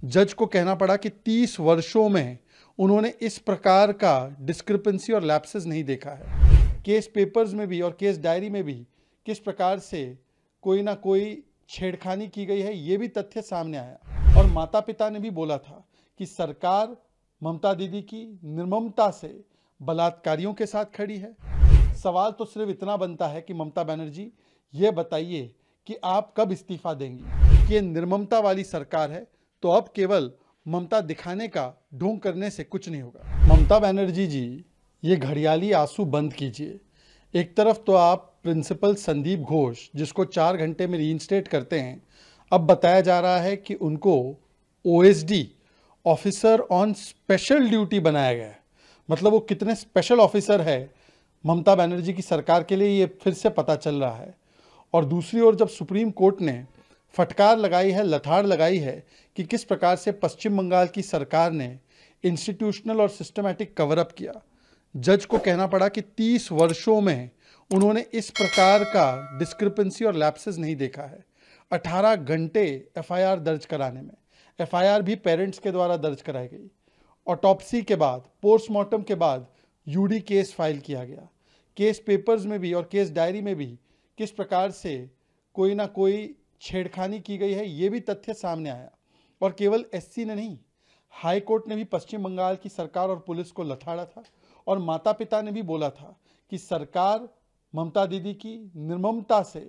जज को कहना पड़ा कि 30 वर्षों में उन्होंने इस प्रकार का डिस्क्रिपेंसी और लैप्सेस नहीं देखा है। केस पेपर्स में भी और केस डायरी में भी किस प्रकार से कोई ना कोई छेड़खानी की गई है, ये भी तथ्य सामने आया। और माता पिता ने भी बोला था कि सरकार ममता दीदी की निर्ममता से बलात्कारियों के साथ खड़ी है। सवाल तो सिर्फ इतना बनता है कि ममता बनर्जी, ये बताइए कि आप कब इस्तीफा देंगी। कि ये निर्ममता वाली सरकार है तो अब केवल ममता दिखाने का ढोंग करने से कुछ नहीं होगा। ममता बनर्जी जी, ये घड़ियाली आंसू बंद कीजिए। एक तरफ तो आप प्रिंसिपल संदीप घोष, जिसको 4 घंटे में रीइंस्टेट करते हैं, अब बताया जा रहा है कि उनको OSD, officer on special duty बनाया गया है। मतलब वो कितने स्पेशल ऑफिसर है ममता बनर्जी की सरकार के लिए, ये फिर से पता चल रहा है। और दूसरी ओर जब सुप्रीम कोर्ट ने फटकार लगाई है, लथाड़ लगाई है कि किस प्रकार से पश्चिम बंगाल की सरकार ने इंस्टीट्यूशनल और सिस्टमैटिक कवरअप किया, जज को कहना पड़ा कि 30 वर्षों में उन्होंने इस प्रकार का डिस्क्रिपेंसी और लैप्सेस नहीं देखा है। 18 घंटे एफआईआर दर्ज कराने में, एफआईआर भी पेरेंट्स के द्वारा दर्ज कराई गई, ऑटोप्सी के बाद, पोस्टमार्टम के बाद यूडी केस फाइल किया गया। केस पेपर्स में भी और केस डायरी में भी किस प्रकार से कोई ना कोई छेड़खानी की गई है, ये भी तथ्य सामने आया। और केवल एससी ने नहीं, हाई कोर्ट ने भी पश्चिम बंगाल की सरकार और पुलिस को लथाड़ा था। और माता पिता ने भी बोला था कि सरकार ममता दीदी की निर्ममता से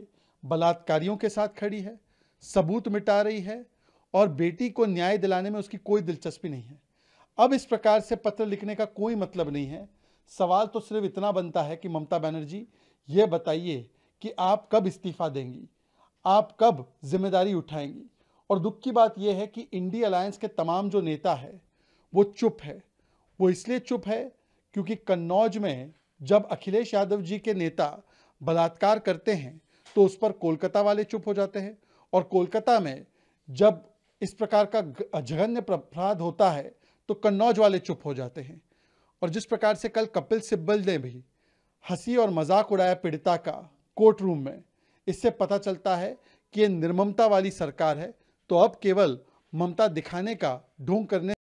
बलात्कारियों के साथ खड़ी है, सबूत मिटा रही है और बेटी को न्याय दिलाने में उसकी कोई दिलचस्पी नहीं है। अब इस प्रकार से पत्र लिखने का कोई मतलब नहीं है। सवाल तो सिर्फ इतना बनता है कि ममता बनर्जी, ये बताइए कि आप कब इस्तीफा देंगी, आप कब जिम्मेदारी उठाएंगी। और दुख की बात यह है कि इंडी अलायंस के तमाम जो नेता है वो चुप है। वो इसलिए चुप है क्योंकि कन्नौज में जब अखिलेश यादव जी के नेता बलात्कार करते हैं तो उस पर कोलकाता वाले चुप हो जाते हैं, और कोलकाता में जब इस प्रकार का जघन्य अपराध होता है तो कन्नौज वाले चुप हो जाते हैं। और जिस प्रकार से कल कपिल सिब्बल ने भी हंसी और मजाक उड़ाया पीड़िता का कोर्ट रूम में, इससे पता चलता है कि ये निर्ममता वाली सरकार है तो अब केवल ममता दिखाने का ढोंग करने